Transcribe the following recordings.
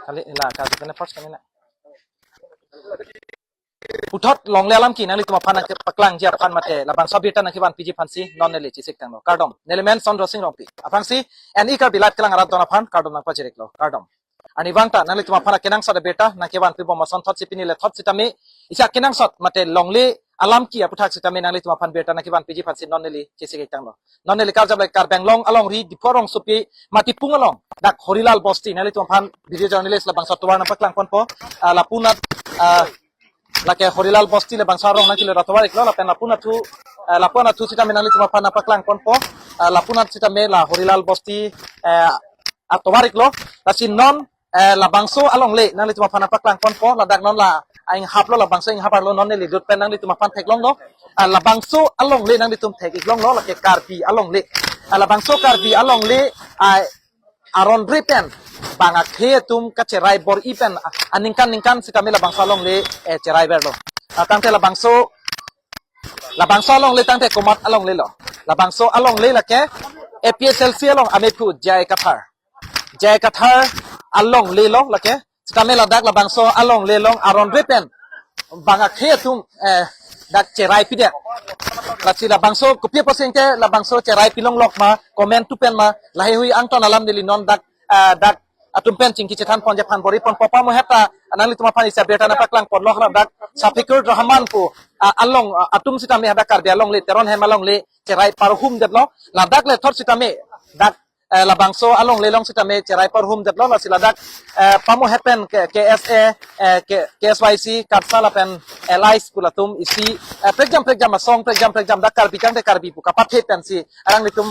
kali ila ka kita first kami na uthot long le alam ki nang li tuma phana paklang jia phan mate labang sabita nang kiban piji phansi non ne le chi sik tang lo kardom nelemen sondro sing rompi apangsi and ikar bilat kelang arat dona phan kardom nang pajirek lo kardom ani bangta nang li tuma phana kenang sa beta nang kiban pi bom son thot sipini le thot sitami isa kenang sot mate long le alam ki aputhak sitami nang li tuma phan beta nang kiban piji phansi non ne li chi sik tang lo non ne li kar jab le kar benglong along ri diporong supi mati pungalong dak horilal bosti nang li tuma phan video journalist labang sotwar nang paklang pon po lapunat lake horilal bosti le bangsa rong nakile ratwar iklo lapen lapuna thu sita menali tuma phana paklang ponpo lapuna sita me la horilal bosti atwar iklo lasin non la bangso along le nali tuma phana paklang ponpo la dak non la aing haplo la bangso ing hapar lo non le dut pen nang li tuma phan theklong no la bangso along le nang li tum thek iklong no lake karpi along le la bangso karpi along le aron repen banga khe tum ka cherai bor ipen ningkan sita me la bangso along le cherai berlo tangte la bangso along le tangte komat along le lo la bangso along le la ke APHLC along ameiphu J.I Kathar along le lo la ke sita me la dak la bangso along le long aron repen banga khe tum dak cherai pidet la sila bangso kopia posente la bangso cherai pilong lok ma comment tu pen ma lahi hui angton alam dili non dak atum pen cingki cetan pon japan bori pon papa mo heta anali tuma pani sabeta na paklang pon lokh dak safikur rahman pu along atum sitame hada kar along le teron hemalong le cherai parhum detlo la dak le thor sitame dak la bangso along le long sitame cherai parhum detlo la sila dak pamo hepen KSA KSYC katsala pen LIS pulatum isi pregjam song pregjam dak kar bicang de kar bi pu kapat pen si arang nitum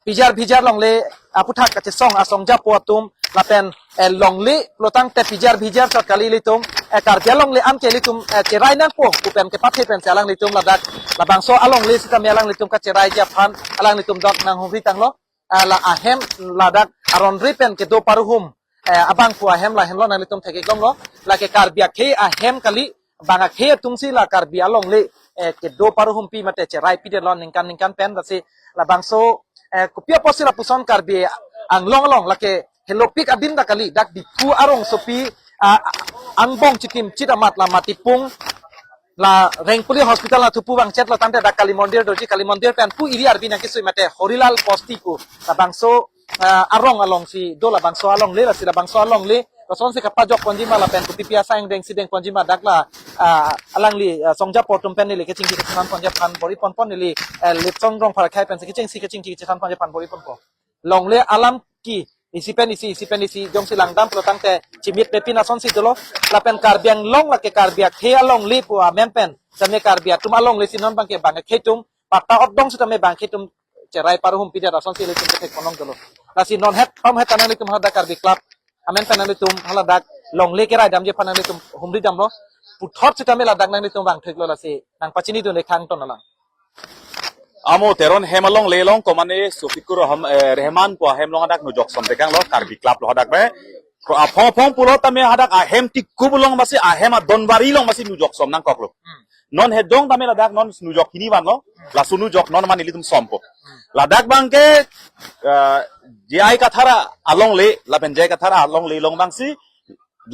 pijar long le aputhak ka song asong ja potum lapen long le lotang te pijar chot kali litum kar long le am ke litum cherai nang po kupen ke pathe pen salang litum ladak labangso along le sita melang litum ka cherai ja phan alang litum dok nang huri tang lo la ahem ladak aron ripen ke do paruhum abang pu ahem la hem lo nang litum theke long lo la ke kar bia ke ahem kali banga khe tungsi la kar bia long le ke do paruhum pi mate cherai pi de lon ningkan pen da si labangso kopia posi la puson karbi ang long lake helopik adin da kali dak di pu arong sopi angbong chitim chitamat la matipung la rengpuli hospital la tupu bang chet la tante dak kali mondir doji kali mondir pen pu iri arbi na kisui mate horilal posti ku la bangso arong along si do la bangso along le la si la bangso along le son si kapajok konjima la pen kupi piasa yang deng sideng konjima dak la alang li songja portum pen ni kecing kecing konja pan bori pon ni lip song rong para kai pen kecing kecing konja pan bori pon po long le alam ki isi pen isi jong si langdam pro tangte chimit pepin ason si dolo la pen karbiang long la ke karbiak he along li pu men pen same karbiak tum along le sinon bang ke bang ketum pata odong su tame bang ketum cerai paruhum pidar ason si le tum ke konong dolo la si non het pam het anang tum hada karbi club amen panang litum haladak long le kerai dam je panang litum humri dam lo puthot sitame ladak nang litum bang theklo la se nang pachini tu le khang ton la amo teron hemalong lelong komane sofikur rehman po hemlong adak no joksom dekang lo karbi club lo hadak be phong pulo tame hadak ahem tikubulong masi ahem donbari long masi nu joksom nang koklo non hedong tame ladak non nu jok kini wan lo la sunu jok non mani litum sompo ladak bangke J.I Kathar along le lapen J.I Kathar along le long bangsi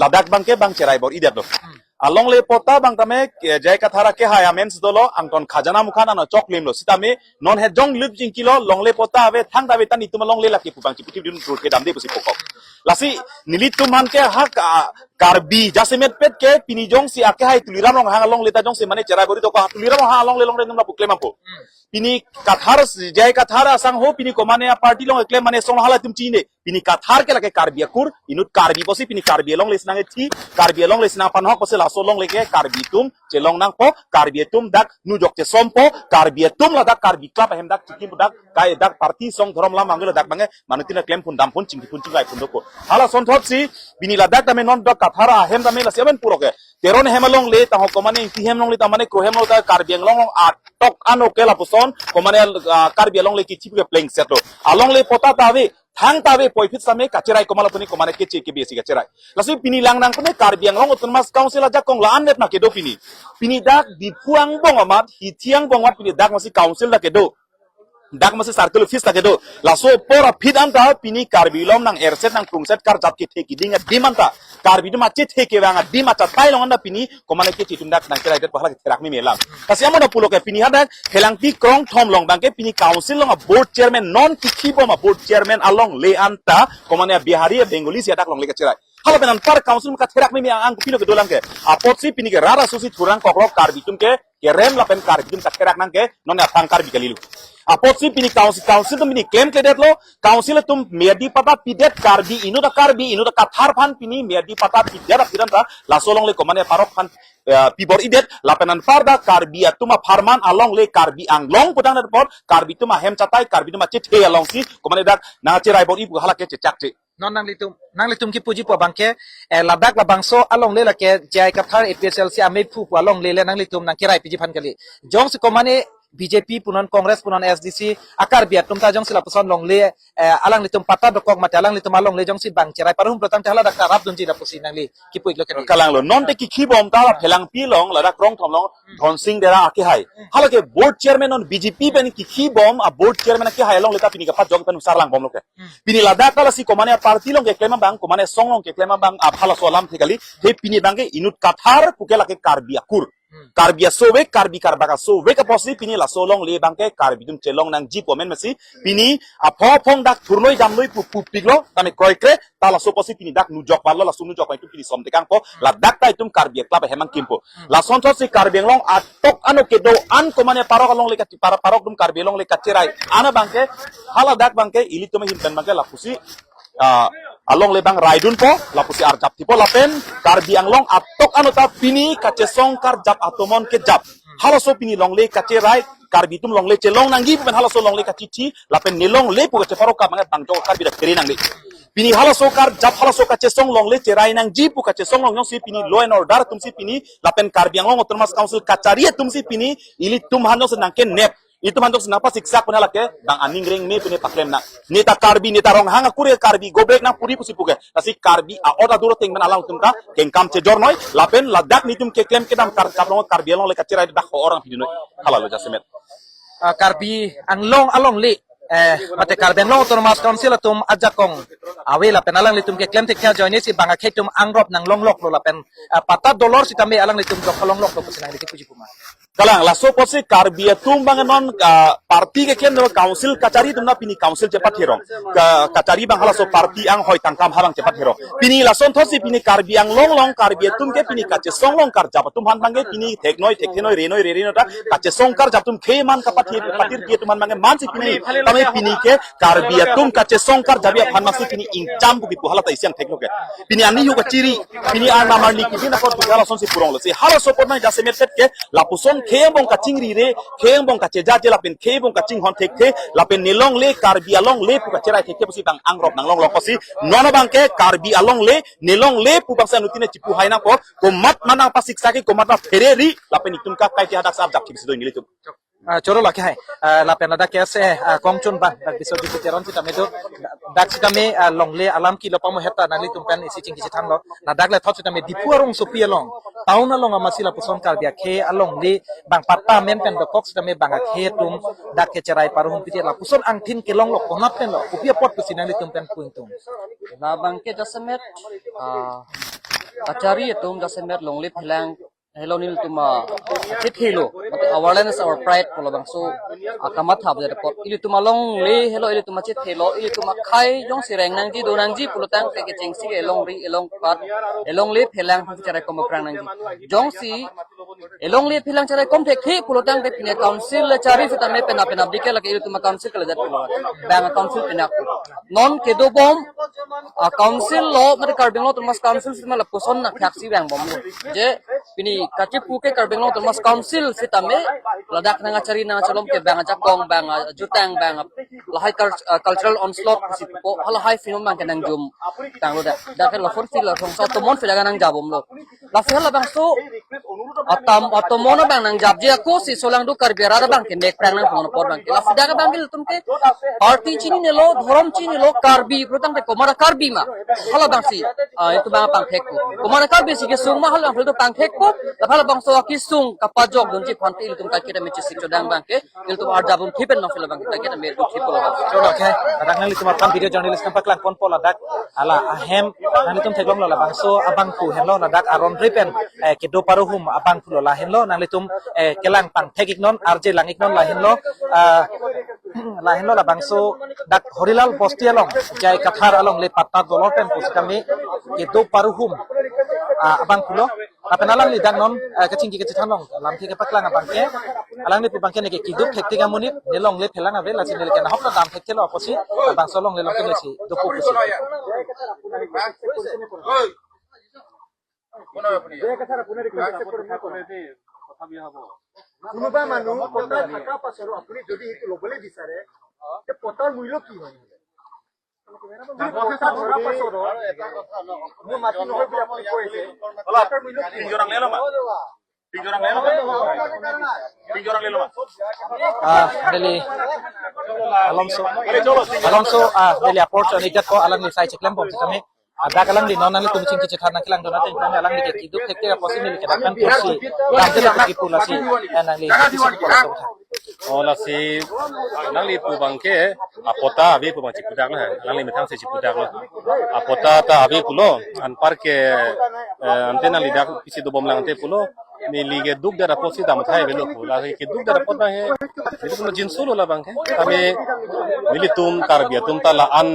ladak bangke bang cherai bor idet lo along le pota bang tame J.I Kathar ke haya mens dolo angton khajana mukhana no choklim lo sitame non he jong lip jing kilo long le pota ave thang dawe tan itum long le laki pubang chiputi dun dur ke damde pusi pokok lasi nilitum han ke hak karbi jasemet pet ke pini jong si ake hai tuliram long hang long le ta jong se mane cherai bori to ko tuliram ha long le long re num la puklem ampo pini Kathar J.I Kathar asang ho pini komane party long ekle mane song hala tum chine pini Kathar ke lake karbi akur inut karbi posi pini karbi long le snang thi karbi long le snang pan ho posi la so long le ke karbi tum che long nang po karbi tum dak nu jok che sompo karbi tum la dak karbi klap hem dak chiki budak kai dak party song dhorom la mangelo dak bange manutina klem pun dam pun chingki pun chingkai pun doko hala son thot si pini la dak tame non dak Kathar hem tame la seven puro ke teron hemalong le ta ho komane ti hem long le ta mane kro hem long ta karbi long tok ano ke la puson komane karbi long le ki chipu ke playing set lo along le pota tawe thang tawe poifit same kacherai komala puni komane ke che ke besi kacherai lasu pini lang nang pune karbi long utun mas council aja kong la anet na ke do pini dak di puang bong amat hi thiang bong wat pini dak masi council da ke do dak masih circle office tak itu laso pora fit anta pini karbilom nang erset nang prungset kar jap ki theki dinga dimanta karbi dum macet theke banga dimata tailong anda pini komane ke citum dak nang kira itu pahala terak mi melam kasiamo na pulo ke pini hadak helang pi krong thom long bangke pini council long board chairman non ki boma board chairman along le anta komane bihari bengali sia dak long le ke cerai kalau benan par council muka terak mi ang pilo ke dolang ke apot si pini ke rara susi thurang kokrok karbi tum ke rem lapen karbi tum terak nang ke non apang karbi kalilu apot si pini council tum pini claim ke det lo council tum medi pata pidet karbi inu da kathar phan pini medi pata pidet apiran ta la solong le komane parok phan pibor idet lapenan farda karbi atuma farman along le karbi anglong putang dat pot karbi tuma hem chatai karbi tuma chithe along si komane dak na cherai bor ibu halake chak che non nang litum ki puji po bangke ladak la bangso along le la ke J.I Kathar APHLC ameiphu along le nang litum nang kirai piji phan kali jong se komane BJP punon Kongres punon SDC akar biat tum ta jong sila puson long le alang litum pata dokok mate alang litum along le jong si bang cerai parum protam tahala dak rap dunji da pusi nang li ki puik lo ke kalang lo non te ki khibom ta phelang pi long la dak rong thom long thon sing dera aki hai halake board chairman on BJP ben ki khibom a board chairman ki hai long le ta pini ka pat jong pen usar lang bom lo ke pini ladak kala si komane parti long ke klema bang komane song long ke klema bang a phala solam thekali he pini bang ke inut kathar pukela ke karbi akur karbia sowe karbi karbaka sowe ka posi pini la solong le bangke karbi dum chelong nang ji pomen masi pini a phong dak thurnoi jamloi pu piglo tame kroikre ta la so posi pini dak nu jok parlo la sunu jok pai tu pini somte kang po la dak tai tum karbi klab hemang kimpo la sonto si karbi long atok ano kedo an komane parok long le ka parok dum karbi long le ka cherai ana bangke hala dak bangke ili tume hinten bangke la pusi along lebang raidun po lapusi arjap tipo lapen karbi anglong atok anu ta pini kace song kar jap atomon ke jap halaso pini long le kace rai karbi tum long le celong nanggi pen halaso long le kacici lapen nelong le pu kace faroka mangat bangjo karbi da keri nangli pini halaso kar jap halaso kace song long le cerai nang ji pu kace song long nyong si pini law and order tum si pini lapen karbi anglong otonomas council kacaria tum si pini ili tum hanyo senang ke nep itu mantok senapa siksa pun halake bang aning ring me pune paklem na neta karbi neta rong hanga kure karbi gobrek na puri pusi puge tasi karbi a oda duro ting man alang tumta kengkam ce jornoy lapen ladak nitum ke klem kedam kar kaplong karbi long le kacira dak orang pidino halalo jasemet karbi anglong along le mate karben long otonomas council atum ajakong awe la penalang litum ke klem tekha joine si banga khetum angrop nang long lok lo la pen pata dollar sitame alang litum jok long lok lo pusinang dike puji kuma kalang laso posi karbi tum bang non parti ke ken council kacari tum na pini council cepat hero kacari bang halaso parti ang hoy tangkam habang cepat hero pini lason thosi pini karbi ang long karbi tum ke pini kace song long kar jap tum han bange pini teknoi renoi ta kace song kar jap tum ke man kapat patir ki tum han bange man si pini tame pini ke karbi tum kace song kar jabi han masu pini ingcam bu bipu halata isiang tekno ke pini ani hu kaciri pini an namar ni ki na ko halason si purong lo si halaso por na jase met ke lapuson kebong kacing rire kebong kaceja je lapin kebong kacing hon tekte lapin nilong le karbi along le pu kacerai tekte pusi bang angrop nang long lokosi nono bangke karbi along le nilong le pu bangsa nutine cipu haina ko komat mana pasik saki komat na fereri lapin itum ka kai hadak sab jak kibisi do ngilitum choro la hai la pena da kese kongchun ba dak biso jitu teron ti tame do dak si tame longle alam ki lo pamo heta nali tumpen isi ching kisi thang lo na dak le thot tame dipu arong sopi along taun along amasila puson kar dia khe along le bang pata men pen do koks tame bang khe tum dak ke cerai paruhum piti la puson ang thin ke long lo konap pen lo upia pot pusinali tumpen puintung na bang ke jasemet acari tum jasemet longle philang hello nil tuma hilo mate awareness our pride polo bang so akamat hab de pot ili tuma long le hello ili tuma chit helo ili tuma khai jong sireng nang ji do nang ji polo tang ke chengsi elong ri elong pat elong le phelang hu chara kom prang nang ji jong si elong le phelang chara kom thek he polo tang ke pine council le chari fita me pena pena bike la ke ili tuma council ke le jat polo bang council pena non ke do bom council lo mate karbing lo tuma council sima la poson na khaksi bang bom je pini kaci puke karbeng long termas council sitame ladak nanga cari nanga calom ke bang jakong bang jutang bang lahai cultural onslaught sipo lahai film bang kenang jum tang lo da kan lo for fil lo so to mon filaga nang jabom lo lasi hal bang so atam mono bang nang jab je ko si solang du kar biara bang ke nek prang nang phone por bang ke lasi daga bang gil tumke party chini ne lo dhorom chini lo karbi protang te komara karbi ma hal bang si itu bang pang thek ko komara karbi si ke sung ma hal bang pang thek ko la hal bang so ki sung kapajok donji phanti il tum ka kita me chisi chodang bang ke il tum ar jabum thipen no fil bang ta kita me thip ko bang Coba okay. Kadang nang litum akan video jurnalis nampak lang pon pola dak ala ahem nang litum teglong lo labang so abang ku hen lo na dak aron ripen kedo paruhum abang ku lo la hen lo nang litum kelang pang tegik non arje langik non la hen lo labang so dak horilal bostialong J.I Kathar along le patna dolor pen pus kami kedo paruhum abang ku lo apenalang li dak non kacing ki kacang long lam thi ke paklang abang ke alang ni pubang ke ne ke kiduk thekti ga munit nelong le phelang ave la sin le ke na hok na dam thekte lo aposi abang solong le long ke si doku pusi কোনোবা মানুহ পতাৰ থকা পাছৰো আপুনি যদি সেইটো ল'বলৈ বিচাৰে তে পতাৰ মূল্য কি হয় মোৰ মাটি নহয় বুলি আপুনি কৈছে পতাৰ মূল্য কি Pinjorang lelo ma. Pinjorang lelo ma. Pinjorang lelo ma. Deli Alonso deli opportunity ko alang ni sai cheklem bom kami ada kalang di non nang tum cingki cekhan kilang dona te kami alang ni ke kiduk thekte ga posi mil ke dakan kursi ramde la ki pulasi nang li kisi ko so Ola si nang li pu bangke apota abi pu bangci pudak na nang li metang se pudak na apota ta abi pulo an parke antena li dak kisi do bom lang te pulo ni lige duk dara posi dam thai velo pula ke duk dara pot na he itu pulo jinsul la bangke kami mili tum tarbia tum ta la an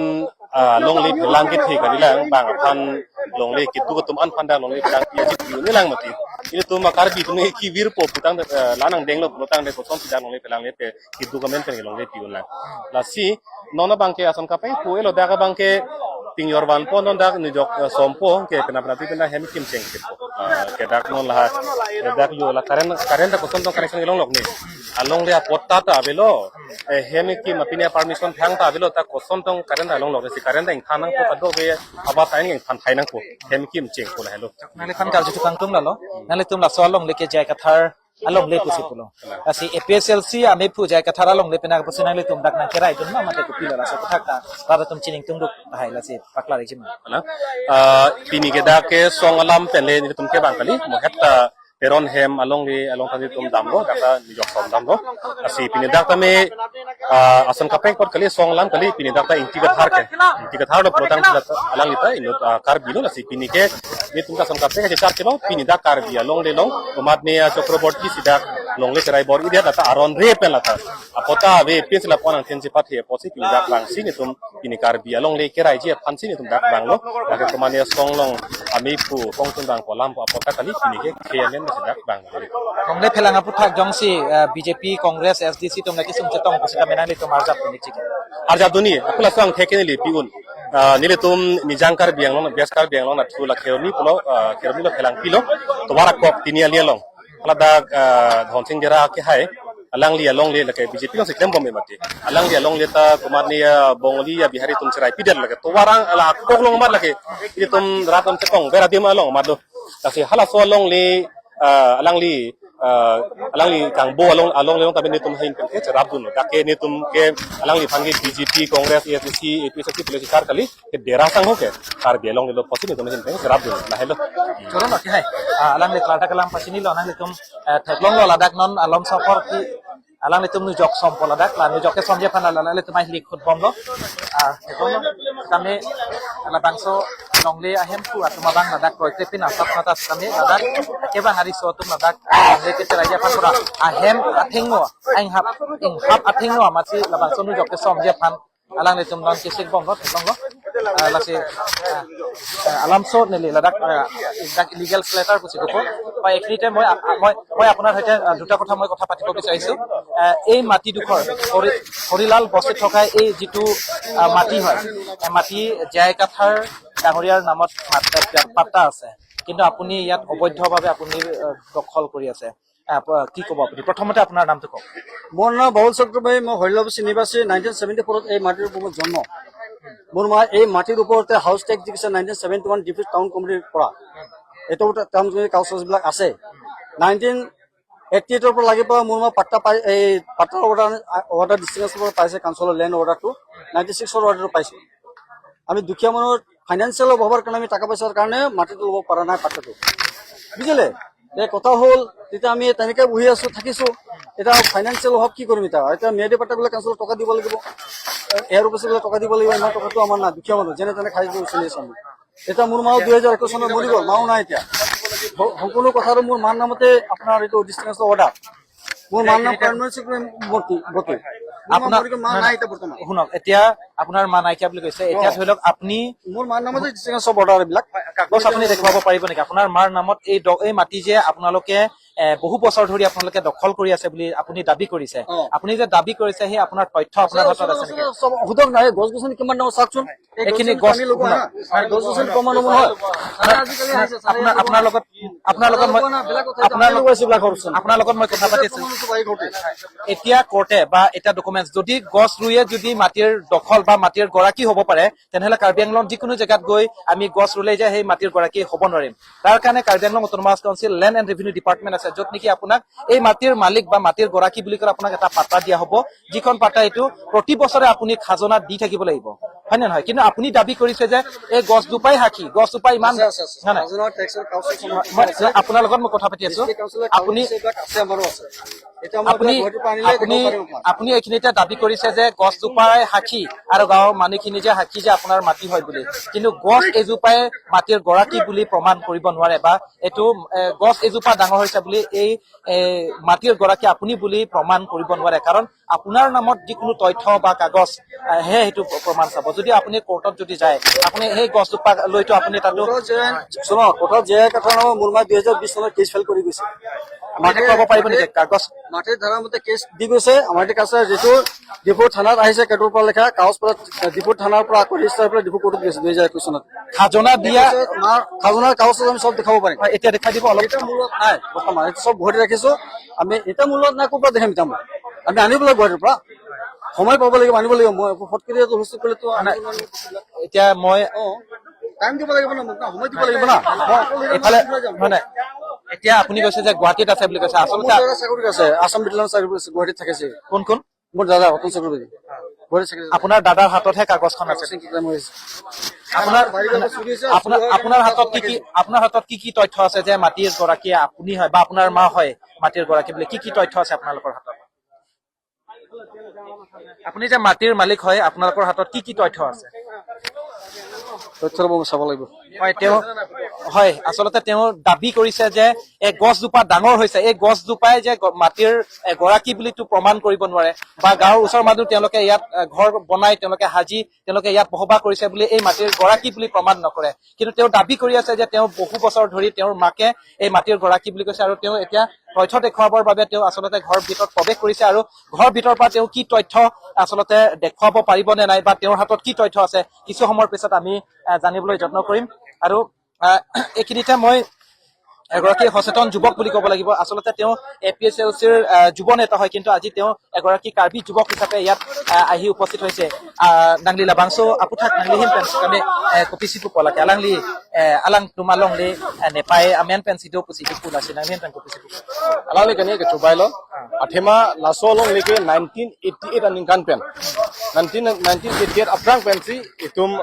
long li lang ke thi ka lang bang phan long li kitu ko tum an phan da long li lang ya ji ni lang mati ini tum makar bi tum ki vir po putang lanang deng lo putang de ko som sidang long li pelang le te kitu ko men pen long li piun lang la si nona bangke asan ka pe pu elo daga bangke tingyor van po non dak ni jok sompo ke kenapa nanti pena hem kim ceng ke dak non lah dak yo la karen da ko som tong connection long lok ni along le potta ta belo hem ki mapine permission thang ta belo ta ko som tong karen da long lok si karen da thanang ko kado be aba tain ngeng than thainang ko hem kim ceng ko la hello nang li khan kal ju kang tum la lo nang li tum la so long le ke J.I Kathar along le pusi pulo asi APHLC ameiphu J.I Kathar along le pena pusi nang le tum dak nang cherai dun ma mate ko pila la sa thak ta para tum chining tum duk hai la si pakla ri jima na pini ke da ke song alam pen le ni tum ke bang kali mo hetta peron hem along tadi tum dam lo kata ni jok som dam lo asi pini dak ta me asan kapeng pot kali song alam kali pini dak ta inti ka thar lo protang alang lita inut kar bilo asi pini ke ni tum ka asan kapeng ke char ke lo pini dak kar bi along le long tomat ne chakraborti sidak long le cherai bor idia data aron re pen lata apota ve pis la ponang tenji pathe posi pini dak lang si ni tum pini kar bi along le kerai je phan si ni tum dak bang lo ka tomane song long ameiphu kong tum bang ko lam apota kali pini ke kmen sidak bang kong le phelang apu thak jong si BJP Congress SDC tum na ki sum chetong pusi ka menang le tum arjap ni chik arja duni akula sang theke ni piun nile tum nijangkar biang long biaskar biang long na thula kheroni pulo kheroni lo phelang pilo to warak kok tinia lialong ala da dhonsing jara ke hai alang li along le lake BJP long siklem bom mati alang li along le ta kumar ni bongoli ya bihari tum cherai pidet lake to warang ala kok long mat lake ini tum ratam chekong bera dim along mat do kasi hala so long le alang li kang bo along le long tabe ni tum hin ke cherap dun dake ni tum ke alang li phangi BJP Congress APHLC policy kar kali ke dera sang ho ke kar bi along le lo posi ni tum hin ke cherap dun na hello cholo na ki hai alang le klata kalam pasini lo nang le tum theklong lo ladak non alom sapor ki alang le tum nu jok som pola dak la nu jok ke som je phan la le tum ai lik khut bom lo theklong kami ala bangso long le ahem ku atuma bang ladak project pin asap nata kami ladak ke bang hari so tum ladak le ke cherai je phan pura ahem athengo aing hap athengo amati la bangso nu jok ke som je phan alang le tum don ke sik bom lo theklong lo la se alam so ne le ladak illegal letter pusi ko বা এখিনিতে মই আপোনাৰ সৈতে দুটা কথা মই কথা পাতিব বিচাৰিছো এই মাটি দুখৰ হৰিলাল বস্তিত থকা এই যিটো মাটি হয় মাটি J.I Kathar ডাঙৰীয়াৰ নামত পাত্তা আছে কিন্তু আপুনি ইয়াত অবৈধভাৱে আপুনি দখল কৰি আছে কি ক'ব আপুনি প্ৰথমতে আপোনাৰ নামটো কওক মোৰ নাম বাবুল চক্ৰবৰ্তী মই হৰিলালবস্তি নিবাসী 1974 এই মাটিৰ ওপৰত জন্ম মোৰ মা এই মাটিৰ ওপৰতে হাউচ টেক্স দিছে 1971 ডিফিউজ টাউন কমিটিৰ পৰা এইটো টাৰ্মছ কালচাৰবিলাক আছে 1988 পৰা লাগি পৰা মোৰ পাট্টা পাই এই পাট্টাৰ অৰ্ডাৰ ডিষ্ট্ৰিক্টৰ পৰা পাইছে কাউন্সিলৰ লেণ্ড অৰ্ডাৰটো 96ৰ অৰ্ডাৰটো পাইছে আমি দুখীয়া মানুহৰ ফাইনেন্সিয়েল অভাৱৰ কাৰণে আমি টকা পইচাৰ কাৰণে মাটিটো ল'ব পৰা নাই পাট্টাটো বুজিলে এই কথা হ'ল তেতিয়া আমি তেনেকৈ বহি আছো থাকিছো এটা ফাইনেন্সিয়েল অভাৱ কি কৰিম এতিয়া মেয়াদী পাট্টাবিলাক কাউন্সিলত টকা দিব লাগিব এয়াৰ অফিচবিলাক টকা দিব লাগিব ইমান টকাটো আমাৰ নাই দুখীয়া মানুহ যেনে তেনে খাই চলি আছো আমি এতিয়া মোৰ মাও 2021 চনত মৰি গ'ল মাও নাই এতিয়া সকলো কথাটো মোৰ মাৰ নামতে আপোনাৰ এইটো ডিষ্ট্ৰিক্টৰ অৰ্ডাৰ মোৰ মাৰ নাম পাৰ্মানেণ্ট চেক্ৰেটাৰী আপোনাৰ মা নাই এতিয়া বৰ্তমান শুনক এতিয়া আপোনাৰ মা নাইকিয়া বুলি কৈছে এতিয়া ধৰি লওক আপুনি মোৰ মাৰ নামতে ডিষ্ট্ৰিক্টৰ অৰ্ডাৰ এইবিলাক কাগজ আপুনি দেখুৱাব পাৰিব নেকি আপোনাৰ মাৰ নামত এই মাটি যে আপোনালোকে বহু বছৰ ধৰি আপোনালোকে দখল কৰি আছে বুলি আপুনি দাবী কৰিছে আপুনি যে দাবী কৰিছে সেই আপোনাৰ তথ্য আপোনাৰ হাতত আছে নেকি সুধক নাই গছ গছনি কিমান ডাঙৰ চাওকচোন এইখিনি গছ গছ গছনি কমা নমন হয় আপোনাৰ লগত মই কথা পাতি আছো এতিয়া কোৰ্টে বা এটা ডকুমেন্টছ যদি গছ ৰুয়ে যদি মাটিৰ দখল বা মাটিৰ গৰাকী হ'ব পাৰে তেনেহলে কাৰ্বি আংলং যিকোনো জেগাত গৈ আমি গছ ৰুলে যে সেই মাটিৰ গৰাকী হ'ব নোৱাৰিম তাৰ কাৰণে Karbi Anglong autonomous council land and revenue department আছে য'ত নেকি আপোনাক এই মাটিৰ মালিক বা মাটিৰ গৰাকী বুলি ক'লে আপোনাক এটা পাট্টা দিয়া হ'ব যিখন পাট্টা এইটো প্ৰতি বছৰে আপুনি খাজনা দি থাকিব লাগিব হয় নে নহয় কিন্তু আপুনি দাবী কৰিছে যে এই গছ দুপাই সাক্ষী গছ দুপাই ইমান আপোনাৰ লগত মই কথা পাতি আছো আপুনি এইখিনিতে দাবী কৰিছে যে গছ জোপাই সাক্ষী আৰু গাঁৱৰ মানুহখিনি যে সাক্ষী যে আপোনাৰ মাটি হয় বুলি কিন্তু গছ এজোপাই মাটিৰ গৰাকী বুলি প্ৰমাণ কৰিব নোৱাৰে বা এইটো গছ এজোপা ডাঙৰ হৈছে বুলি এই মাটিৰ গৰাকী আপুনি বুলি প্ৰমাণ কৰিব নোৱাৰে কাৰণ আপোনাৰ নামত যিকোনো তথ্য বা কাগজ হে সেইটো প্ৰমাণ চাব যদি আপুনি কোৰ্টত যদি যায় আপুনি সেই গছজোপা লৈতো আপুনি তাতো কোৰ্টত J.I Kathar নামৰ মোৰ মা 2020 চনত কেছ ফাইল কৰি গৈছে মাটি ক'ব পাৰিব নেকি কাগজ মাটিৰ ধাৰা মতে কেছ দি গৈছে আমাৰ কাছে যিটো ডিফু থানাত আহিছে কেটৰ পৰা লেখা কাগজ পৰা ডিফু থানাৰ পৰা আকৌ ৰেজিষ্টাৰ পৰা ডিফু কোৰ্টত গৈছে 2021 চনত খাজনা দিয়া খাজনাৰ কাগজ আমি চব দেখাব পাৰিম এতিয়া দেখাই দিব অলপ এটা মূলত নাই বৰ্তমান এইটো চব ঘৰতে ৰাখিছো আমি এটা মূলত নাই ক'ৰ পৰা দেখাম এতিয়া আমি আনিব লাগিব গুৱাহাটীৰ পৰা সময় পাব লাগিব আনিব লাগিব মই ফটকিৰিয়াটো হুষ্টি কৰিলেতো এতিয়া মই টাইম দিব লাগিব না সময় দিব লাগিব না এইফালে মানে এতিয়া আপুনি কৈছে যে গুৱাহাটীত আছে বুলি কৈছে আচলতে চাকৰি আছে আসাম বিটলান চাকৰি আছে গুৱাহাটীত থাকিছে কোন কোন মোৰ দাদা অতুল চক্ৰৱৰ্তী আপোনাৰ দাদাৰ হাততহে কাগজখন আছে আপোনাৰ হাতত কি তথ্য আছে যে মাটিৰ গৰাকী আপুনি হয় বা আপোনাৰ মা হয় মাটিৰ গৰাকী বুলি কি তথ্য আছে আপোনালোকৰ হাতত আপুনি যে মাটিৰ মালিক হয় আপোনালোকৰ হাতত কি তথ্য আছে তথ্যৰ বাবে চাব লাগিব হয় তেওঁ হয় আচলতে তেওঁ দাবী কৰিছে যে এই গছজোপা ডাঙৰ হৈছে এই গছজোপাই যে মাটিৰ গৰাকী বুলিতো প্ৰমাণ কৰিব নোৱাৰে বা গাঁৱৰ ওচৰৰ মানুহ তেওঁলোকে ইয়াত ঘৰ বনাই তেওঁলোকে সাজি তেওঁলোকে ইয়াত বসবাস কৰিছে বুলি এই মাটিৰ গৰাকী বুলি প্ৰমাণ নকৰে কিন্তু তেওঁ দাবী কৰি আছে যে তেওঁ বহু বছৰ ধৰি তেওঁৰ মাকে এই মাটিৰ গৰাকী বুলি কৈছে আৰু তেওঁ এতিয়া তথ্য দেখুৱাবৰ বাবে তেওঁ আচলতে ঘৰৰ ভিতৰত প্ৰৱেশ কৰিছে আৰু ঘৰৰ ভিতৰৰ পৰা তেওঁ কি তথ্য আচলতে দেখুৱাব পাৰিব নে নাই বা তেওঁৰ হাতত কি তথ্য আছে কিছু সময়ৰ পিছত আমি জানিবলৈ যত্ন কৰিম আৰু এইখিনিতে মই এগৰাকী সচেতন যুৱক বুলি ক'ব লাগিব আচলতে তেওঁ APHLCৰ যুৱ নেতা হয় কিন্তু আজি তেওঁ এগৰাকী কাৰ্বি যুৱক হিচাপে ইয়াত আহি উপস্থিত হৈছে nangli labangso aputhak nangli him pen kami kopisi pu pola kalangli alang tumalong le nepai amen pen sido pusi pu la sin nangli pen kopisi pu alangli kani ke tubailo athema lasolong leke 1988 aning kan pen 1988 aprang pen si itum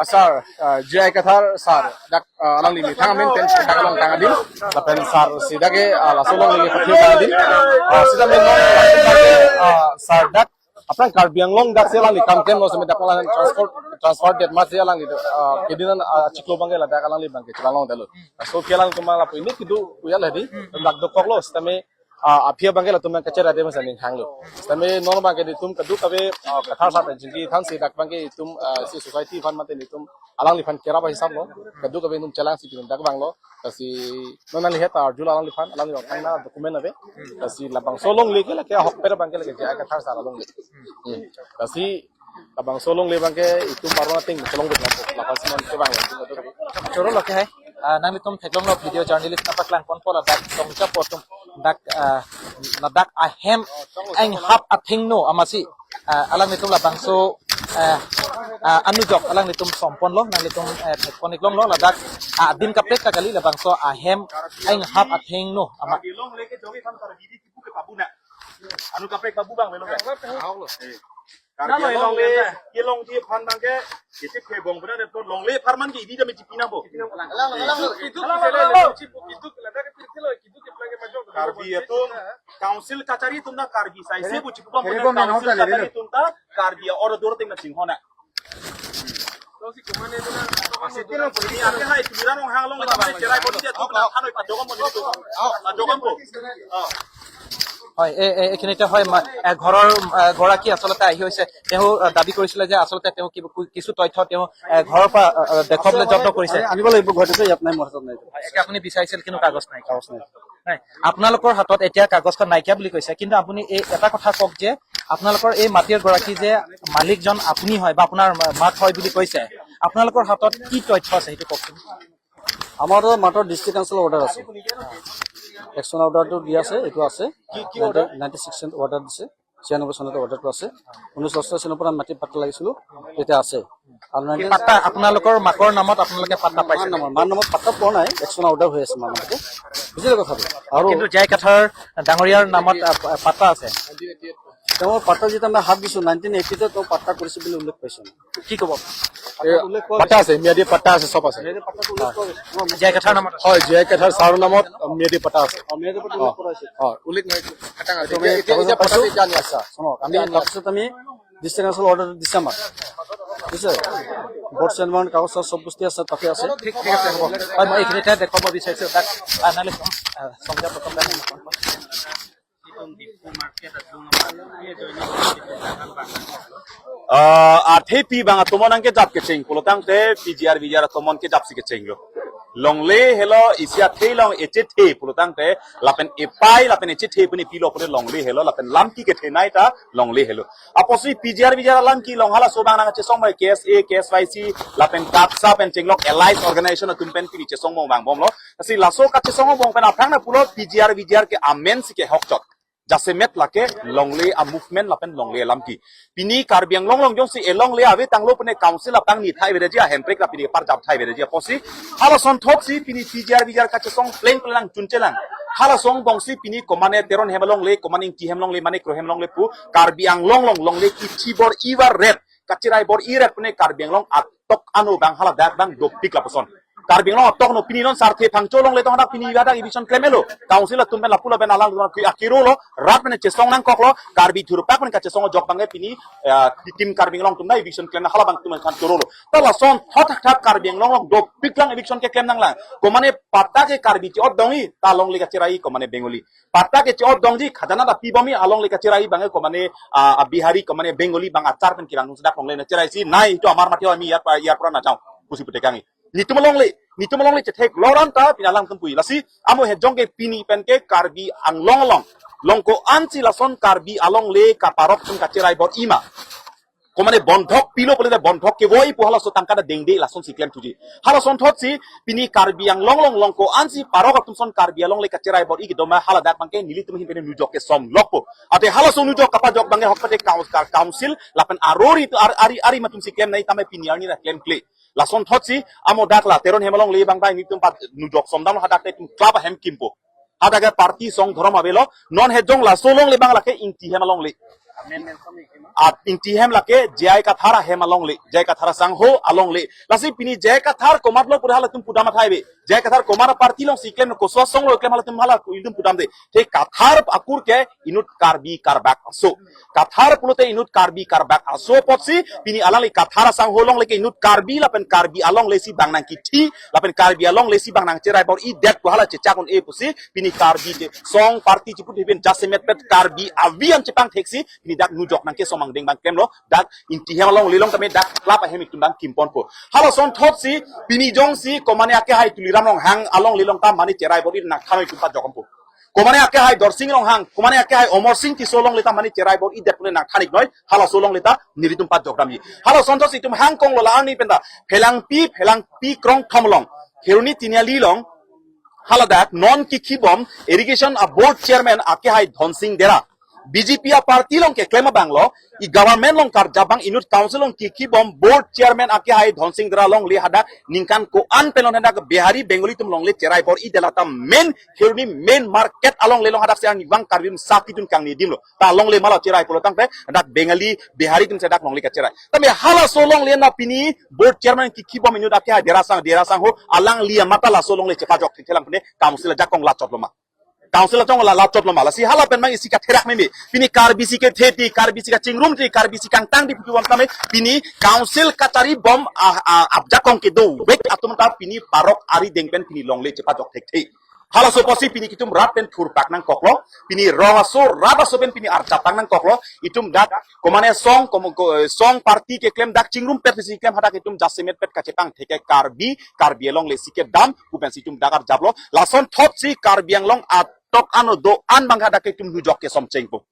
asar J.I Kathar sar dak alangli mi thangamen pen dakalong tangadin la pen sar sidage lasolong leke pathiu tangadin sida men sar dak apang Karbi Anglong dak selang di kampen no semet dapalan transport det mas selang itu kedinan ciklo bangke la dakalang li bangke cikalong dalu so kelang tumala pu ini kidu uyal hadi dak dokok lo stame apia bangke la tumang kacera de masani hanglo stame non bangke di tum kadu kabe kathar sa jingi than si dak bangke tum si society fan mate ni tum alang li fan kera ba hisab lo kadu kabe tum chalang si dak banglo kasi nonan lihat arjul alang li fan alang li tangna dokumen abe kasi labang solong li ke hok per bangke la J.I Kathar sa along li kasi labang solong li bangke itu marona ting solong bet la pasiman ke bang choro lokhe hai nangli tum theklong lo video journalist napaklang kon pola dak songcha potum dak ahem ang hap athingno amasi alang nitum labang so anujok alang litum sompon lo nang litum konik long lo ladak din kapret kakali labang so ahem aing hap atheng no ama long leke jogi tham kar bidi ki buke pabu na anu kapre babu bang melo ga kar long le ye long thi phan bang ke ye che phe bong bna ne to long le farman ki idi da me chipina bo karbi atum council kachari tumna karbi sai se bu chipu bang council kachari tumta karbi or dor te ma singhona Asitino puni ake hai tumira nong hang long le cherai bodi dia tumna khanoi pa jogam moni to jogam ko হয় এইখিনিতে হয় ঘৰৰ গৰাকী আচলতে আহি হৈছে তেওঁ দাবী কৰিছিলে যে আচলতে তেওঁ কিছু তথ্য তেওঁ ঘৰৰ পৰা দেখাবলৈ যত্ন কৰিছে আনিব লাগিব ঘৰতে ইয়াত নাই মোৰ হাতত নাই একে আপুনি বিচাৰিছিল কিন্তু কাগজ নাই আপোনালোকৰ হাতত এতিয়া কাগজখন নাইকিয়া বুলি কৈছে কিন্তু আপুনি এই এটা কথা কওক যে আপোনালোকৰ এই মাটিৰ গৰাকী যে মালিকজন আপুনি হয় বা আপোনাৰ মাক হয় বুলি কৈছে আপোনালোকৰ হাতত কি তথ্য আছে সেইটো কওকচোন আমাৰ মাত্ৰ ডিষ্ট্ৰিক্ট কাউন্সিলৰ অৰ্ডাৰ আছে একচন অৰ্ডাৰটো দি আছে এইটো আছে কি অৰ্ডাৰ 96 অৰ্ডাৰ দিছে 96 চনত অৰ্ডাৰটো আছে 1988 চনৰ পৰা মাটি পাট্টা লাগিছিল এটা আছে আৰু পাট্টা আপোনালোকৰ মাকৰ নামত আপোনালোকে পাট্টা পাইছে মাৰ নামত পাট্টা পোৱা নাই একচন অৰ্ডাৰ হৈ আছে মাৰ নামতে বুজিলে কথাটো আৰু কিন্তু জয় কাথাৰ ডাঙৰীয়াৰ নামত পাট্টা আছে তেওঁৰ পাট্টা যেতিয়া আমি হাত দিছো 1980 তে তেওঁ পাট্টা কৰিছে বুলি উল্লেখ পাইছো কি ক'ব পাট্টা আছে মিয়াদি পাট্টা আছে সব আছে জয় কাথাৰ নামত হয় J.I Kathar ছাৰৰ নামত মিয়াদি পাট্টা আছে উল্লেখ নাই আমি তাৰপিছত আমি ডিষ্ট্ৰিক্ট কাউন্সিল অৰ্ডাৰ দিছে আমাক বুজিছে বৰ্ড চেয়াৰমেন কাগজ চব বস্তু আছে তাতে আছে ঠিক আছে হ'ব হয় মই এইখিনিতে দেখুৱাব বিচাৰিছো তাক আনালে সংজ্ঞা প্ৰথম athe pi bang atomon angke jap ke cheng polotang te pgr vr atomon ke jap si ke cheng lo longle hello isia the long eche the polotang te lapen epai lapen eche the puni pilo pore longle hello lapen lamki ke the nai ta longle hello aposi pgr vr lamki longhala sobang nang che song mai ksa ksyc lapen kapsa pen chenglok allies organization tumpen pi che song bang bom lo asi laso ka che song bong pen afang na pulo pgr vr ke amen si ke hokchot jasemet lake longle a movement lapen longle lamki pini karbiang long jong si elongle ave tanglo pune council apang ni thai bereji a handbrake lapini par jap thai bereji posi hala son thok si pini pgr vr ka song pleng pelang chunchelang hala song bongsi pini komane teron hemalong le komaning ki hemlong le mane kro hemlong le pu karbiang long le ki chibor iwar red kachirai bor iret pune karbiang long atok anu bang hala dak bang dok pik laposon karbiang long tok no pini non sarthe phangcho long le to hadak pini gada eviction klemelo council tumben lapula ben alang akiro lo rat mane chesong nang koklo karbi thurupak men ka chesong jok bange pini tim karbiang long tumna eviction klem na hala bang tumen kan chorolo tala son thak karbiang long dok pik lang eviction ke klem nang lang komane patta ke karbi ti odongi ta long le ka cherai komane bengoli patta ke chod dongji khadana da pibami along le ka cherai bange komane bihari komane bengoli bang achar pen kirang sudak long le na cherai si nai to amar matio ami yar pura na chau kusi putekangi nitumolong le cetek loran ta pinalang tempui lasi amo hejong ke pini pen ke karbi ang long ko ansi lason karbi along le ka parok tum ka cherai bot ima komane bondhok pilo pole de bondhok ke voi pu hala so tangka da dengde lason si klem tuji hala son thot si pini karbi ang long ko ansi parok tum son karbi along le ka cherai bot igi doma hala dak bangke nili tum hin pene nujok ke som lokpo ate hala so nujok kapa jok bange hokpate council lapen arori tu ari matum si klem nai tame pini ani na klem kle lason thotsi amo dakla teron hemalong le bang bai nitum pat nujok somdam hadak te klab hem kimpo hadaga party song dhorom abelo non hejong la solong le bang lake inti hemalong le inti hem lake J.I Kathar hemalong le J.I Kathar sangho along le lasi pini J.I Kathar komatlo pura hala tum pudama thaibe J.I Kathar komara party long siklem ko so song lo klem hala tum hala indum pudam de te Kathar akur ke inut karbi karbak so Kathar pulote inut karbi karbak aso potsi pini alali Kathar sangho long leke inut karbi lapen karbi along le si bang nang kiti lapen karbi along le si bang nang cherai bor I det ko hala chechakon e pusi pini karbi de song party chiput heben jasemet pet karbi avian chepang theksi pini dak nujok nang ke somang deng bang kemlo dak inti hemalong lilong tame dak klapa hemik tumbang kimpon po hala son thotsi pini jong si komane ake hai tuliram long hang along lilong ta mani cherai bor na khanoi tupa jokompo komane ake hai dorsing long hang komane ake hai omor sing ti solong leta mani cherai bor I det pune na khanik noi hala solong leta niritum pat jokrami hala son thotsi tum hang kong lo la ani penda phelang pi krong thamlong heruni tinia lilong hala dak non ki khibom irrigation a board chairman ake hai dhonsing dera BJP a party long ke claim bang lo I government long kar jabang inut council long ki bom board chairman ake hai Dhon Singh Dra long le hada ningkan ko an pelon hada Bihari Bengali tum long le cherai por I delata main hirni main market along le long hada se ni bang karbim sakitun kang ni dim lo ta long le mala cherai por tang pe hada Bengali Bihari tum se dak long le ka cherai tame hala so long le na pini board chairman ki bom inut ake hai derasang ho alang lia mata la so long le chepa jok thelang pune council jak kong la chot lo ma council tong la laptop lo mala si hala pen mang isi ka therak me pini kar bisi ke theti kar bisi ka chingrum ti kar bisi kang tang di puam tame pini council katari bom abja kong ke do wek atum ta pini parok ari dengpen pini longle cepa jok thek thei hala so posi pini kitum rat pen thur pak nang koklo pini ronga so raba so pen pini arja pak nang koklo itum dak komane song party ke claim dak chingrum pet si claim hada kitum jasemet pet ka cepang theke karbi long le sike dam kupen situm dakar jablo lason thop si karbi ang long tok ano do an bangha dak kitum hujok ke somcheng po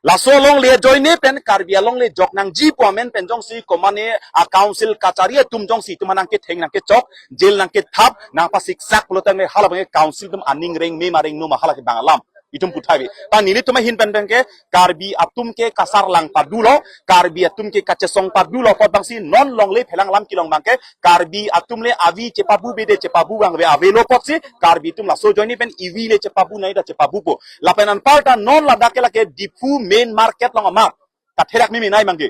laso long le joine pen karbi long le jok nang ji po men pen jong si komane a council kachari tum jong si tumanang ke theng nang ke chok jail nang ke thap nang pa siksak pulotang le hala bange council tum aning reng me maring no mahala ke bangalam itum puthabi ta nini tuma hin pen ke karbi atum ke kasar lang padulo karbi atum ke kachesong padulo pot bang si non long le phelang lam kilong bangke karbi atum le avi cepabu bede cepabu bang ve avelo pot si karbi tum la so joini pen ivi le cepabu nai da cepabu po la penan parta non la dakela ke dipu main market long ma ka therak mi nai mangge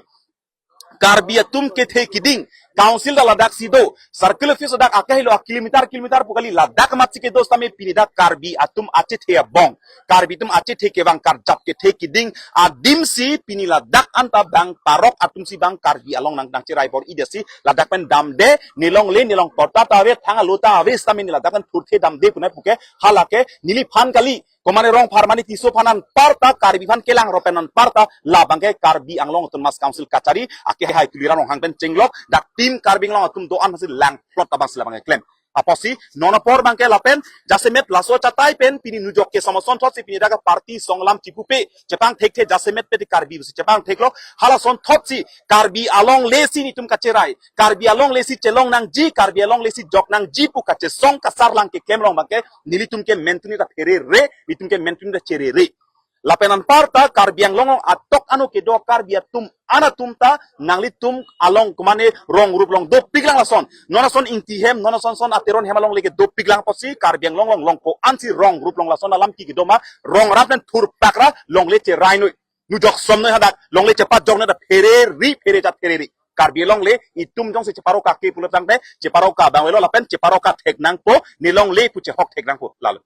karbi atum ke the kiding council da ladak sido circle office dak akahilo kilometer pukali ladak matsi ke dos tame pinida karbi atum ache the bong karbi tum ache the ke bang kar jap ke the kiding adim si pini ladak anta bang parok atum si bang karbi along nang cherai por idesi ladak pen dam de nilong porta tawe thanga lota ave stami ladak pen thurthe dam de punai puke halake nili phan kali komane rong farmani tiso phanan parta karbi phan kelang ropenan parta labangke karbi anglong tun mas council kachari ake hai tuliran long hangpen chenglok dak tim karbing long atum do an hasil lang plot tabang silabang claim aposi nonopor bangke lapen jasemet laso chatai pen pini nujok ke samoson thot si pini daga party songlam chipupe chepang thekte jasemet pe karbi si chepang theklo hala son thot si karbi along lesi ni tum kacherai karbi along lesi chelong nang ji karbi along lesi jok nang ji pu kache song kasar lang ke claim long bangke nilitum ke mentuni da phere re nitum ke mentuni da chere re lapenan parta karbiang longong atok anu ke do karbia tum ana tumta nangli tum along kumane rong rup long do piglang lason nona son intihem nona son ateron hemalong lege do piglang posi karbiang long ko ansi rong rup long lason alam ki doma rong rapen thur pakra long le cherai nu jok somno hadak long le cepat jok na da phere jat phere karbi long le itum jong se ceparo ka ke pulotang te ceparo ka bangwelo lapen ceparo ka thek nang po nilong le pu che hok thek nang po lalo